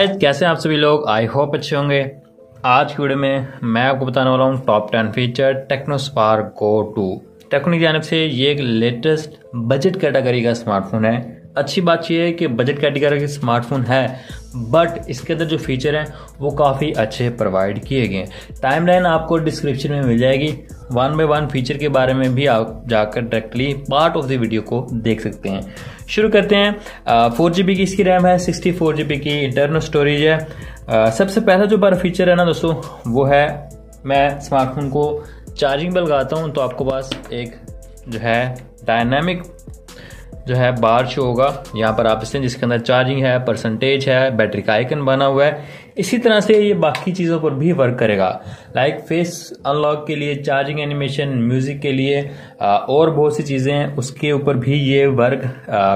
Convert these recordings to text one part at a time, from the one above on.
Guys, कैसे हैं आप सभी लोग। आई होप अच्छे होंगे। आज की वीडियो में मैं आपको बताने वाला हूँ टॉप 10 फीचर टेक्नोस्पार्क गो 2। टेक्नो की जानिब से ये एक लेटेस्ट बजट कैटेगरी का स्मार्टफोन है। अच्छी बात यह है कि बजट कैटेगरी का स्मार्टफोन है, बट इसके अंदर जो फीचर हैं वो काफ़ी अच्छे प्रोवाइड किए गए हैं। टाइमलाइन आपको डिस्क्रिप्शन में मिल जाएगी। वन बाय वन फीचर के बारे में भी आप जाकर directly part of the video को देख सकते हैं। शुरू करते हैं। 4GB की इसकी रैम है, 64GB की इंटरनल स्टोरेज है। सबसे पहला जो बड़ा फीचर है ना दोस्तों, वो है मैं स्मार्टफोन को चार्जिंग पर लगाता हूँ तो आपको पास एक जो है डायनामिक जो है बार शो होगा यहाँ पर आप इससे, जिसके अंदर चार्जिंग है, परसेंटेज है, बैटरी का आइकन बना हुआ है। इसी तरह से ये बाकी चीज़ों पर भी वर्क करेगा, लाइक फेस अनलॉक के लिए, चार्जिंग एनिमेशन, म्यूजिक के लिए और बहुत सी चीज़ें हैं, उसके ऊपर भी ये वर्क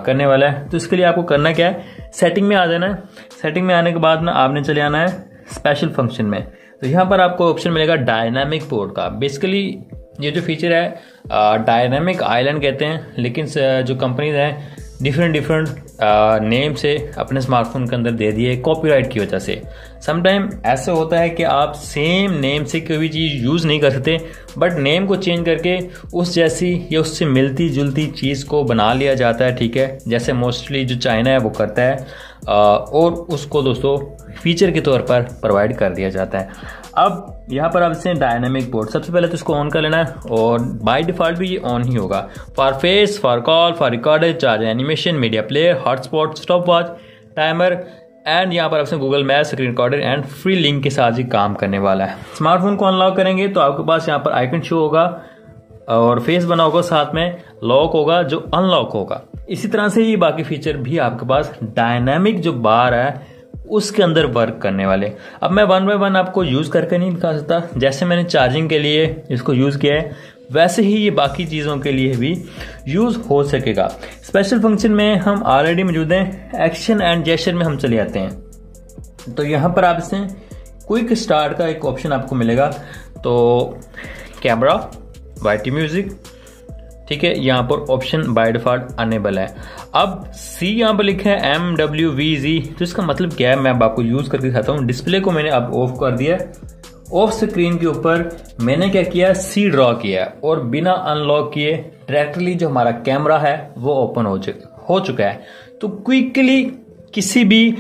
करने वाला है। तो इसके लिए आपको करना क्या है, सेटिंग में आ जाना है। सेटिंग में आने के बाद ना आपने चले आना है स्पेशल फंक्शन में। तो यहाँ पर आपको ऑप्शन मिलेगा डायनामिक पोर्ट का। बेसिकली ये जो फीचर है डायनामिक आइलैंड कहते हैं, लेकिन जो कंपनीज हैं डिफरेंट नेम से अपने स्मार्टफोन के अंदर दे दिए कॉपीराइट की वजह से। समटाइम ऐसा होता है कि आप सेम नेम से कोई भी चीज़ यूज़ नहीं कर सकते, बट नेम को चेंज करके उस जैसी या उससे मिलती जुलती चीज़ को बना लिया जाता है, ठीक है, जैसे मोस्टली जो चाइना है वो करता है और उसको दोस्तों फीचर के तौर पर प्रोवाइड कर दिया जाता है। अब यहाँ पर आप इसे डायनामिक पोर्ट, सबसे पहले तो इसको ऑन कर लेना है और बाय डिफॉल्ट भी ये ऑन ही होगा। For face, for call, for recorder, charge animation, media player, hotspot, stop watch, timer and यहाँ पर आपसे Google map, screen recorder and free link के साथ ही काम करने वाला है। स्मार्टफोन को अनलॉक करेंगे तो आपके पास यहाँ पर आइकन शो होगा और फेस बना होगा, साथ में लॉक होगा जो अनलॉक होगा। इसी तरह से ये बाकी फीचर भी आपके पास डायनामिक जो बार है उसके अंदर वर्क करने वाले। अब मैं वन बाय वन आपको यूज करके नहीं दिखा सकता, जैसे मैंने चार्जिंग के लिए इसको यूज किया है वैसे ही ये बाकी चीजों के लिए भी यूज हो सकेगा। स्पेशल फंक्शन में हम ऑलरेडी मौजूद हैं, एक्शन एंड जेस्चर में हम चले आते हैं। तो यहाँ पर आप इसे क्विक स्टार्ट का एक ऑप्शन आपको मिलेगा। तो कैमरा, वाईटी म्यूजिक, ठीक है, यहाँ पर ऑप्शन बाय डिफॉल्ट अनेबल है। अब सी यहाँ पर लिखा है MWVZ, तो इसका मतलब क्या है मैं अब आपको यूज करके दिखाता हूँ। डिस्प्ले को मैंने अब ऑफ कर दिया। ऑफ स्क्रीन के ऊपर मैंने क्या किया, सी ड्रॉ किया और बिना अनलॉक किए डायरेक्टली जो हमारा कैमरा है वो ओपन हो चुका है। तो क्विकली किसी भी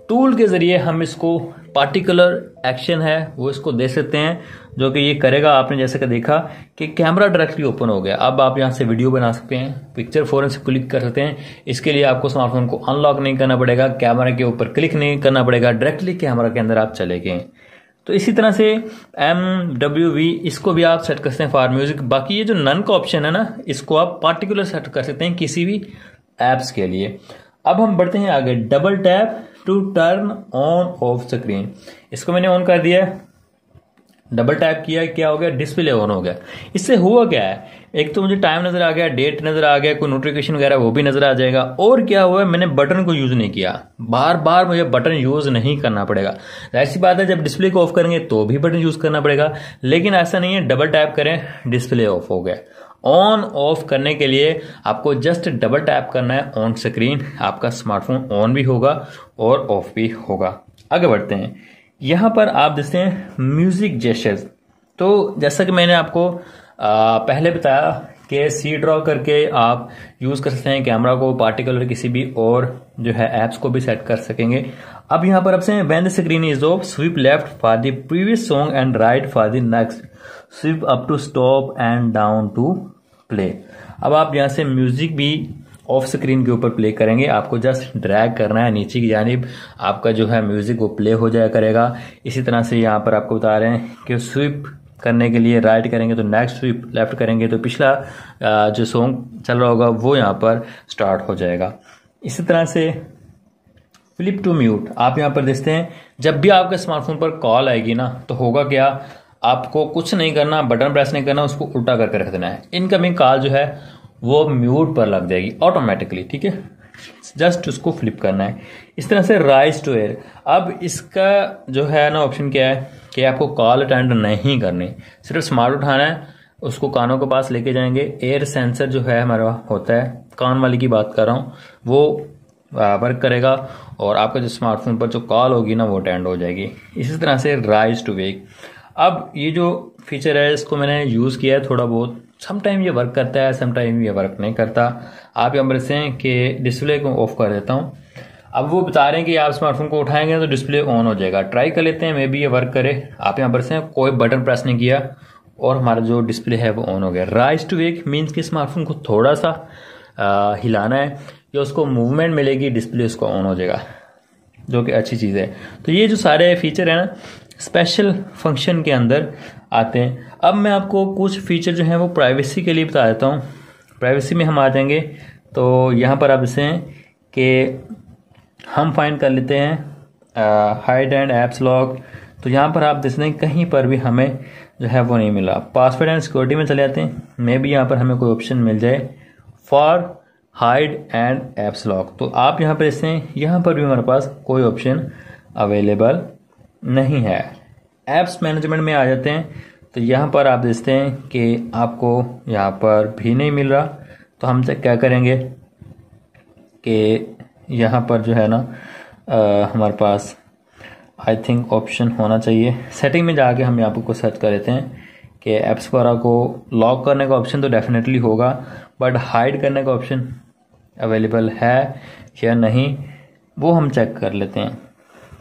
टूल के जरिए हम इसको पार्टिकुलर एक्शन है वो इसको दे सकते हैं, जो कि ये करेगा। आपने जैसे कि देखा कि कैमरा डायरेक्टली ओपन हो गया। अब आप यहाँ से वीडियो बना सकते हैं, पिक्चर फौरन से क्लिक कर सकते हैं। इसके लिए आपको स्मार्टफोन को अनलॉक नहीं करना पड़ेगा, कैमरा के ऊपर क्लिक नहीं करना पड़ेगा, डायरेक्टली कैमरा के अंदर आप चले गए। तो इसी तरह से MWV इसको भी आप सेट कर सकते हैं फॉर म्यूजिक। बाकी ये जो नन का ऑप्शन है ना, इसको आप पार्टिकुलर सेट कर सकते हैं किसी भी एप्स के लिए। अब हम बढ़ते हैं आगे, double tap to turn on off screen. इसको मैंने ऑन कर दिया, डबल टैप किया, क्या हो गया, डिस्प्ले ऑन हो गया। इससे हुआ क्या है, एक तो मुझे टाइम नजर आ गया, डेट नजर आ गया, कोई नोटिफिकेशन वगैरह वो भी नजर आ जाएगा। और क्या हुआ, मैंने बटन को यूज नहीं किया, बार बार मुझे बटन यूज नहीं करना पड़ेगा। ऐसी बात है जब डिस्प्ले को ऑफ करेंगे तो भी बटन यूज करना पड़ेगा, लेकिन ऐसा नहीं है। डबल टैप करें, डिस्प्ले ऑफ हो गया। ऑन ऑफ करने के लिए आपको जस्ट डबल टैप करना है ऑन स्क्रीन, आपका स्मार्टफोन ऑन भी होगा और ऑफ भी होगा। आगे बढ़ते हैं, यहां पर आप देखते हैं म्यूजिक जेस्चर्स। तो जैसा कि मैंने आपको पहले बताया कि सी ड्रॉ करके आप यूज कर सकते हैं कैमरा को, पार्टिकुलर किसी भी और जो है एप्स को भी सेट कर सकेंगे। अब यहां पर आपसे when the screen is off, swipe left for the previous song and right for the next, swipe up to stop and down to play. अब आप यहां से म्यूजिक भी ऑफ स्क्रीन के ऊपर प्ले करेंगे, आपको जस्ट ड्रैग करना है नीचे की जानिब, आपका जो है म्यूजिक वो प्ले हो जाया करेगा। इसी तरह से यहाँ पर आपको बता रहे हैं कि स्वीप करने के लिए राइट करेंगे तो नेक्स्ट स्वीप, लेफ्ट करेंगे तो पिछला जो सॉन्ग चल रहा होगा वो यहाँ पर स्टार्ट हो जाएगा। इसी तरह से फ्लिप टू म्यूट, आप यहाँ पर देखते हैं जब भी आपके स्मार्टफोन पर कॉल आएगी ना तो होगा क्या, आपको कुछ नहीं करना, बटन प्रेस नहीं करना, उसको उल्टा करके रख देना है। इनकमिंग कॉल जो है वो म्यूट पर लग जाएगी ऑटोमेटिकली, ठीक है, जस्ट उसको फ्लिप करना है। इस तरह से राइज टू एयर, अब इसका जो है ना ऑप्शन क्या है कि आपको कॉल अटेंड नहीं करनी, सिर्फ स्मार्ट उठाना है, उसको कानों के पास लेके जाएंगे। एयर सेंसर जो है हमारा होता है, कान वाली की बात कर रहा हूँ, वो वर्क करेगा और आपका जो स्मार्टफोन पर जो कॉल होगी ना वो अटेंड हो जाएगी। इसी तरह से राइज टू वेक। अब ये जो फीचर है इसको मैंने यूज़ किया है थोड़ा बहुत, समटाइम ये वर्क करता है, समटाइम ये वर्क नहीं करता। आप यहाँ पर से कि डिस्प्ले को ऑफ कर देता हूँ। अब वो बता रहे हैं कि आप स्मार्टफोन को उठाएंगे तो डिस्प्ले ऑन हो जाएगा। ट्राई कर लेते हैं, मे बी ये वर्क करे। आप यहाँ पर से कोई बटन प्रेस नहीं किया और हमारा जो डिस्प्ले है वो ऑन हो गया। राइज टू वेक मीन्स कि स्मार्टफोन को थोड़ा सा हिलाना है या उसको मूवमेंट मिलेगी, डिस्प्ले उसको ऑन हो जाएगा, जो कि अच्छी चीज़ है। तो ये जो सारे फीचर है ना स्पेशल फंक्शन के अंदर आते हैं। अब मैं आपको कुछ फीचर जो हैं वो प्राइवेसी के लिए बता देता हूँ। प्राइवेसी में हम आ जाएंगे तो यहाँ पर आप इसे कि हम फाइंड कर लेते हैं हाइड एंड ऐप्स लॉक। तो यहाँ पर आप देखते हैं कहीं पर भी हमें जो है वो नहीं मिला। पासवर्ड एंड सिक्योरिटी में चले जाते हैं, मे भी यहाँ पर हमें कोई ऑप्शन मिल जाए for hide and apps lock. तो आप यहाँ पर इससे यहाँ पर भी हमारे पास कोई ऑप्शन अवेलेबल नहीं है। ऐप्स मैनेजमेंट में आ जाते हैं तो यहाँ पर आप देखते हैं कि आपको यहाँ पर भी नहीं मिल रहा। तो हम क्या करेंगे कि यहाँ पर जो है ना हमारे पास आई थिंक ऑप्शन होना चाहिए। सेटिंग में जाके हम यहाँ पर को सर्च कर लेते हैं कि ऐप्स वगैरह को लॉक करने का ऑप्शन तो डेफिनेटली होगा, बट हाइड करने का ऑप्शन अवेलेबल है या नहीं वो हम चेक कर लेते हैं।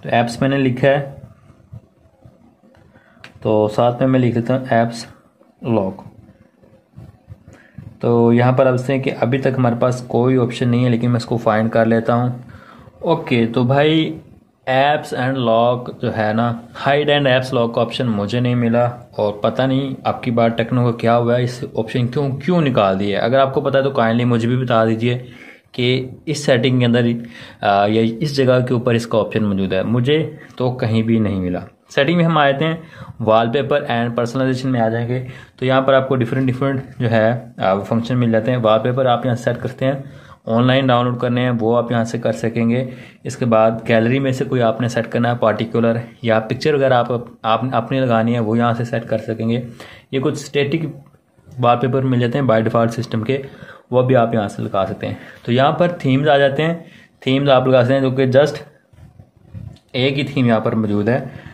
तो ऐप्स मैंने लिखा है तो साथ में मैं लिख देता हूँ ऐप्स लॉक। तो यहाँ पर आप देखते हैं कि अभी तक हमारे पास कोई ऑप्शन नहीं है, लेकिन मैं इसको फाइंड कर लेता हूँ। ओके, तो भाई ऐप्स एंड लॉक जो है ना हाइड एंड ऐप्स लॉक का ऑप्शन मुझे नहीं मिला और पता नहीं आपकी बात टेक्नो को क्या हुआ है, इस ऑप्शन क्यों निकाल दिया। अगर आपको पता है तो काइंडली मुझे भी बता दीजिए कि इस सेटिंग के अंदर या इस जगह के ऊपर इसका ऑप्शन मौजूद है। मुझे तो कहीं भी नहीं मिला। सेटिंग में हम आए थे वॉलपेपर एंड पर्सनलाइजेशन में आ जाएंगे तो यहाँ पर आपको डिफरेंट जो है फंक्शन मिल जाते हैं। वॉलपेपर आप यहाँ सेट करते हैं, ऑनलाइन डाउनलोड करने हैं वो आप यहाँ से कर सकेंगे। इसके बाद गैलरी में से कोई आपने सेट करना है पार्टिकुलर या पिक्चर वगैरह आप अपनी लगानी है वो यहाँ से सेट कर सकेंगे। ये कुछ स्टैटिक वॉलपेपर मिल जाते हैं बाय डिफ़ॉल्ट सिस्टम के, वो भी आप यहाँ से लगा सकते हैं। तो यहाँ पर थीम्स आ जाते हैं, थीम्स आप लगा सकते हैं जो कि जस्ट एक ही थीम यहाँ पर मौजूद है,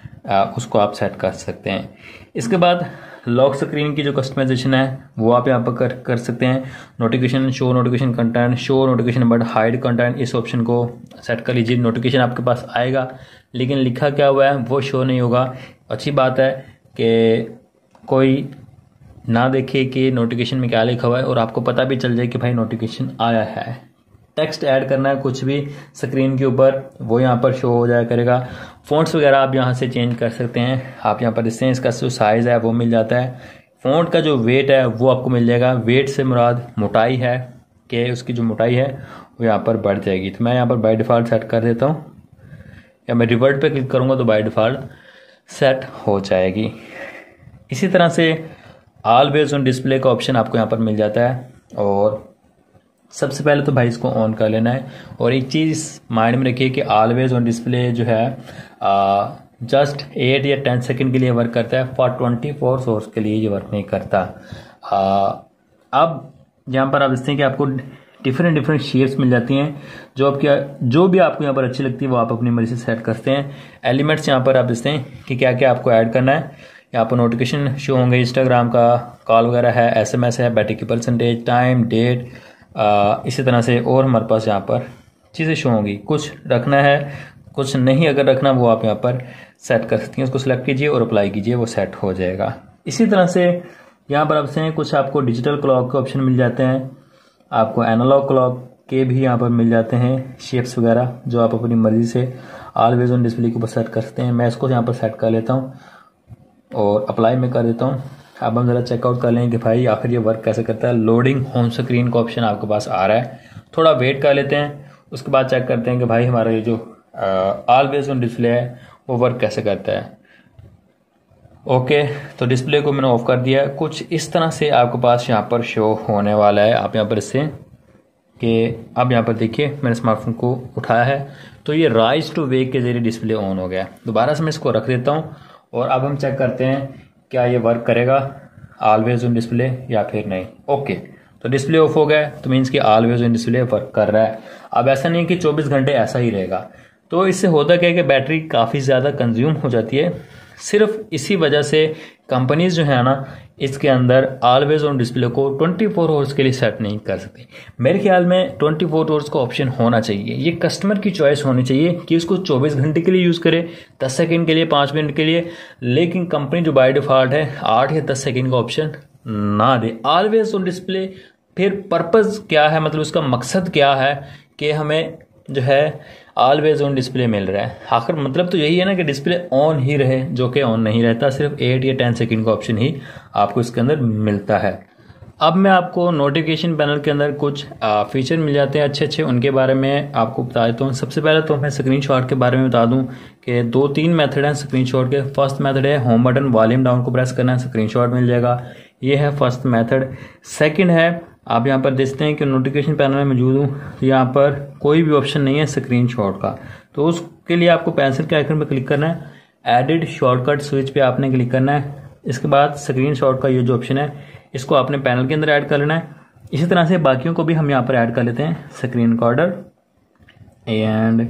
उसको आप सेट कर सकते हैं। इसके बाद लॉक स्क्रीन की जो कस्टमाइजेशन है वो आप यहाँ पर कर सकते हैं। Notification, show notification content, show notification but hide content, इस ऑप्शन को सेट कर लीजिए। नोटिफिकेशन आपके पास आएगा लेकिन लिखा क्या हुआ है वो शो नहीं होगा। अच्छी बात है कि कोई ना देखे कि नोटिफिकेशन में क्या लिखा हुआ है और आपको पता भी चल जाए कि भाई नोटिफिकेशन आया है। टेक्स्ट ऐड करना है कुछ भी स्क्रीन के ऊपर वो यहाँ पर शो हो जाया करेगा। फ़ॉन्ट्स वगैरह आप यहाँ से चेंज कर सकते हैं। आप यहाँ पर देखते हैं इसका जो साइज़ है वो मिल जाता है। फ़ॉन्ट का जो वेट है वो आपको मिल जाएगा। वेट से मुराद मोटाई है कि उसकी जो मोटाई है वो यहाँ पर बढ़ जाएगी। तो मैं यहाँ पर बाय डिफ़ॉल्ट सेट कर देता हूँ या मैं रिवर्ट पे क्लिक करूँगा तो बाय डिफ़ॉल्ट सेट हो जाएगी। इसी तरह से ऑलवेज ऑन डिस्प्ले का ऑप्शन आपको यहाँ पर मिल जाता है और सबसे पहले तो भाई इसको ऑन कर लेना है। और एक चीज़ माइंड में रखिए कि ऑलवेज ऑन डिस्प्ले जो है जस्ट 8 या 10 सेकंड के लिए वर्क करता है, फॉर 24 आवर्स के लिए ये वर्क नहीं करता। अब यहाँ पर आप देखते हैं कि आपको डिफरेंट शेप्स मिल जाती हैं जो भी आपको यहाँ पर अच्छी लगती है वो आप अपनी मर्जी से सेट करते हैं। एलिमेंट्स यहाँ पर आप देखते हैं कि क्या क्या आपको ऐड करना है। यहाँ पर नोटिफिकेशन शो होंगे, इंस्टाग्राम का कॉल वगैरह है, SMS है, बैटरी की परसेंटेज, टाइम, डेट, इसी तरह से और हमारे पास यहाँ पर चीज़ें शो होंगी। कुछ रखना है कुछ नहीं, अगर रखना वो आप यहाँ पर सेट कर सकती हैं। उसको सिलेक्ट कीजिए और अप्लाई कीजिए, वो सेट हो जाएगा। इसी तरह से यहाँ पर आपसे कुछ आपको डिजिटल क्लॉक के ऑप्शन मिल जाते हैं, आपको एनालॉग क्लॉक के भी यहाँ पर मिल जाते हैं, शेप्स वगैरह जो आप अपनी मर्जी से ऑलवेज ऑन डिस्प्ले के ऊपर सेट कर सकते हैं। मैं इसको यहाँ पर सेट कर लेता हूँ और अप्लाई में कर देता हूँ। अब हम ज़रा चेकआउट कर लें कि भाई आखिर ये वर्क कैसे करता है। लोडिंग होम स्क्रीन का ऑप्शन आपके पास आ रहा है, थोड़ा वेट कर लेते हैं, उसके बाद चेक करते हैं कि भाई हमारा ये जो ऑलवेज ऑन डिस्प्ले है वो वर्क कैसे करता है। ओके, तो डिस्प्ले को मैंने ऑफ कर दिया। कुछ इस तरह से आपके पास यहाँ पर शो होने वाला है। आप यहाँ पर इससे कि अब यहाँ पर देखिए मैंने स्मार्टफोन को उठाया है तो ये राइज टू वेक के जरिए डिस्प्ले ऑन हो गया। दोबारा से मैं इसको रख देता हूँ और अब हम चेक करते हैं क्या ये वर्क करेगा ऑलवेज ऑन डिस्प्ले या फिर नहीं। ओके, तो डिस्प्ले ऑफ हो गया तो मीन्स कि ऑलवेज ऑन डिस्प्ले वर्क कर रहा है। अब ऐसा नहीं कि 24 घंटे ऐसा ही रहेगा। तो इससे होता क्या है कि बैटरी काफ़ी ज़्यादा कंज्यूम हो जाती है। सिर्फ इसी वजह से कंपनीज जो है ना इसके अंदर ऑलवेज ऑन डिस्प्ले को 24 आवर्स के लिए सेट नहीं कर सकती। मेरे ख्याल में 24 आवर्स का ऑप्शन होना चाहिए। ये कस्टमर की चॉइस होनी चाहिए कि उसको 24 घंटे के लिए यूज़ करे, 10 सेकंड के लिए, 5 मिनट के लिए, लेकिन कंपनी जो बाय डिफॉल्ट है 8 या 10 सेकंड का ऑप्शन ना दे। ऑलवेज ऑन डिस्प्ले फिर पर्पज़ क्या है, मतलब उसका मकसद क्या है कि हमें जो है ऑलवेज ऑन डिस्प्ले मिल रहा है। आखिर मतलब तो यही है ना कि डिस्प्ले ऑन ही रहे, जो कि ऑन नहीं रहता। सिर्फ 8 या 10 सेकंड का ऑप्शन ही आपको इसके अंदर मिलता है। अब मैं आपको नोटिफिकेशन पैनल के अंदर कुछ फीचर मिल जाते हैं अच्छे अच्छे, उनके बारे में आपको बता देता हूँ। सबसे पहले तो मैं स्क्रीनशॉट के बारे में बता दूं कि 2-3 मेथड हैं स्क्रीनशॉट के। फर्स्ट मेथड है होम बटन वॉल्यूम डाउन को प्रेस करना है, स्क्रीनशॉट मिल जाएगा। ये है फर्स्ट मेथड। सेकंड है, आप यहाँ पर देखते हैं कि नोटिफिकेशन पैनल में मौजूद हूँ, यहाँ पर कोई भी ऑप्शन नहीं है स्क्रीनशॉट का। तो उसके लिए आपको पेंसिल के आइकन पर क्लिक करना है, एडिट शॉर्टकट स्विच पे आपने क्लिक करना है। इसके बाद स्क्रीनशॉट का ये जो ऑप्शन है इसको आपने पैनल के अंदर ऐड कर लेना है। इसी तरह से बाकियों को भी हम यहाँ पर ऐड कर लेते हैं, स्क्रीन रिकॉर्डर, एंड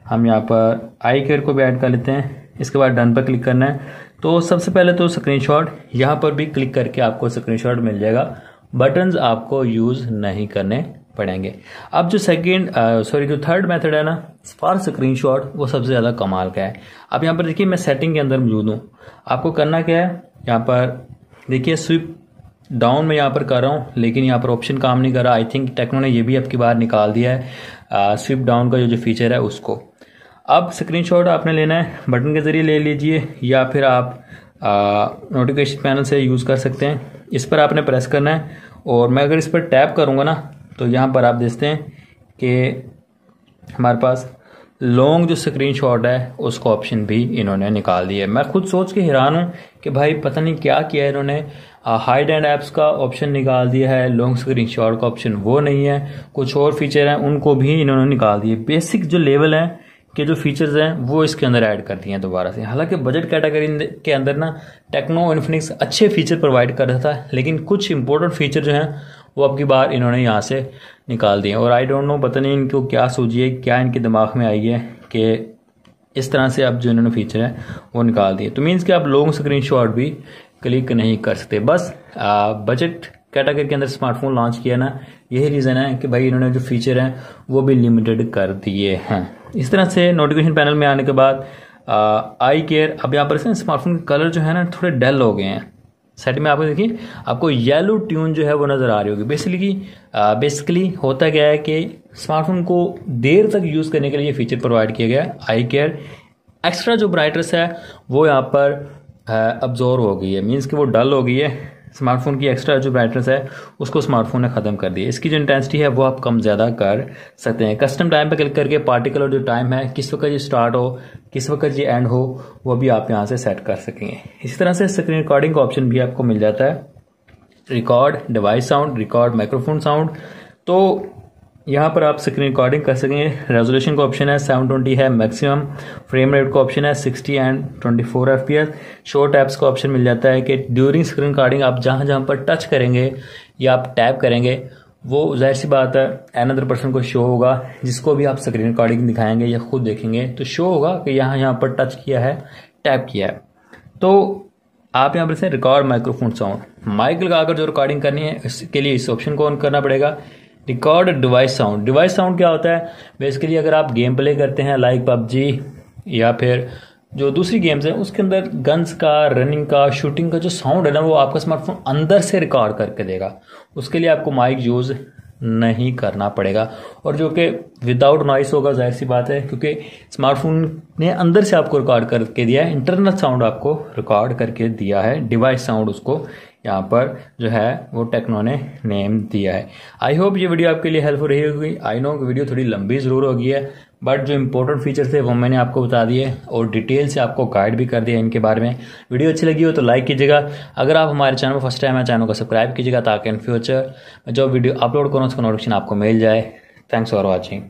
हम यहाँ पर आई केयर को भी ऐड कर लेते हैं। इसके बाद डन पर क्लिक करना है। तो सबसे पहले तो स्क्रीनशॉट, यहाँ पर भी क्लिक करके आपको स्क्रीनशॉट मिल जाएगा। बटन्स आपको यूज़ नहीं करने पड़ेंगे। अब जो जो थर्ड मेथड है ना फॉर स्क्रीनशॉट, वो सबसे ज़्यादा कमाल का है। अब यहाँ पर देखिए मैं सेटिंग के अंदर मौजूद हूँ। आपको करना क्या है, यहाँ पर देखिए स्विप डाउन में यहाँ पर कर रहा हूँ, लेकिन यहाँ पर ऑप्शन काम नहीं कर रहा। आई थिंक टेक्नो ने ये भी आपकी बाहर निकाल दिया है स्विप डाउन का जो फीचर है उसको। अब स्क्रीनशॉट आपने लेना है, बटन के ज़रिए ले लीजिए या फिर आप नोटिफिकेशन पैनल से यूज़ कर सकते हैं। इस पर आपने प्रेस करना है और मैं अगर इस पर टैप करूँगा ना तो यहाँ पर आप देखते हैं कि हमारे पास लॉन्ग जो स्क्रीनशॉट है उसका ऑप्शन भी इन्होंने निकाल दिया है। मैं खुद सोच के हैरान हूँ कि भाई पता नहीं क्या किया है इन्होंने। हाइड एंड ऐप्स का ऑप्शन निकाल दिया है, लॉन्ग स्क्रीनशॉट का ऑप्शन वो नहीं है। कुछ और फीचर हैं उनको भी इन्होंने निकाल दिए। बेसिक जो लेवल है के जो फीचर्स हैं वो इसके अंदर ऐड कर दिए हैं दोबारा से। हालांकि बजट कैटेगरी के अंदर ना टेक्नो इन्फिनिक्स अच्छे फीचर प्रोवाइड कर रहा था, लेकिन कुछ इंपॉर्टेंट फीचर जो हैं वो अब की बार इन्होंने यहाँ से निकाल दिए। और आई डोंट नो, पता नहीं इनको क्या सूझी है, क्या इनके दिमाग में आई है कि इस तरह से अब जो इन्होंने फीचर है वो निकाल दिए। तो मीन्स कि आप लॉन्ग स्क्रीनशॉट भी क्लिक नहीं कर सकते। बस बजट कैटेगरी के अंदर स्मार्टफोन लॉन्च किया ना, यही रीज़न है कि भाई इन्होंने जो फीचर हैं वो भी लिमिटेड कर दिए हैं। इस तरह से नोटिफिकेशन पैनल में आने के बाद आई केयर, अब यहाँ पर स्मार्टफोन के कलर जो है ना थोड़े डल हो गए हैं। साइड में आपको देखिए आपको येलो ट्यून जो है वो नज़र आ रही होगी। बेसिकली होता क्या है कि स्मार्टफोन को देर तक यूज़ करने के लिए ये फीचर प्रोवाइड किया गया है। आई केयर एक्स्ट्रा जो ब्राइटनेस है वो यहाँ पर अब्जॉर्व हो गई है, मीन्स कि वो डल हो गई है। स्मार्टफोन की एक्स्ट्रा जो ब्राइटनेस है उसको स्मार्टफोन ने ख़त्म कर दी है। इसकी जो इंटेंसिटी है वो आप कम ज़्यादा कर सकते हैं। कस्टम टाइम पे क्लिक करके पार्टिकुलर जो टाइम है, किस वक्त ये स्टार्ट हो, किस वक्त ये एंड हो, वो भी आप यहाँ से सेट कर सकेंगे। इसी तरह से स्क्रीन रिकॉर्डिंग का ऑप्शन भी आपको मिल जाता है, record device sound, record microphone sound. तो यहाँ पर आप स्क्रीन रिकॉर्डिंग कर सकेंगे। रेजोल्यूशन का ऑप्शन है 720 है मैक्सिमम। फ्रेम रेट का ऑप्शन है 60 एंड 24 FPS। शॉर्ट ऐप्स का ऑप्शन मिल जाता है कि ड्यूरिंग स्क्रीन रिकॉर्डिंग आप जहाँ जहाँ पर टच करेंगे या आप टैप करेंगे वो जाहिर सी बात है अनदर पर्सन को शो होगा, जिसको भी आप स्क्रीन रिकॉर्डिंग दिखाएंगे या खुद देखेंगे तो शो होगा कि यहाँ पर टच किया है, टैप किया है। तो आप यहाँ पर से रिकॉर्ड माइक्रोफोन साउंड, माइक लगाकर जो रिकॉर्डिंग करनी है इसके लिए इस ऑप्शन को ऑन करना पड़ेगा। Record device sound, device sound क्या होता है बेसिकली, अगर आप गेम प्ले करते हैं लाइक पबजी या फिर जो दूसरी गेम्स हैं उसके अंदर गन्स का, रनिंग का, शूटिंग का जो साउंड है ना वो आपका स्मार्टफोन अंदर से रिकॉर्ड करके देगा। उसके लिए आपको माइक यूज़ नहीं करना पड़ेगा और जो कि विदाउट नॉइस होगा, जाहिर सी बात है क्योंकि स्मार्टफोन ने अंदर से आपको रिकॉर्ड करके दिया है, इंटरनल साउंड आपको रिकॉर्ड करके दिया है। डिवाइस साउंड उसको यहाँ पर जो है वो टेक्नो ने नेम दिया है। आई होप ये वीडियो आपके लिए हेल्पफुल रही होगी। आई नो कि वीडियो थोड़ी लंबी ज़रूर होगी है, बट जो इंपॉर्टेंट फीचर थे वो मैंने आपको बता दिए और डिटेल से आपको गाइड भी कर दिया इनके बारे में। वीडियो अच्छी लगी हो तो लाइक कीजिएगा। अगर आप हमारे चैनल पर फर्स्ट टाइम है चैनल को सब्सक्राइब कीजिएगा ताकि इन फ्यूचर जो वीडियो अपलोड करूँ उसका नोटिफिकेशन आपको मिल जाए। Thanks for watching.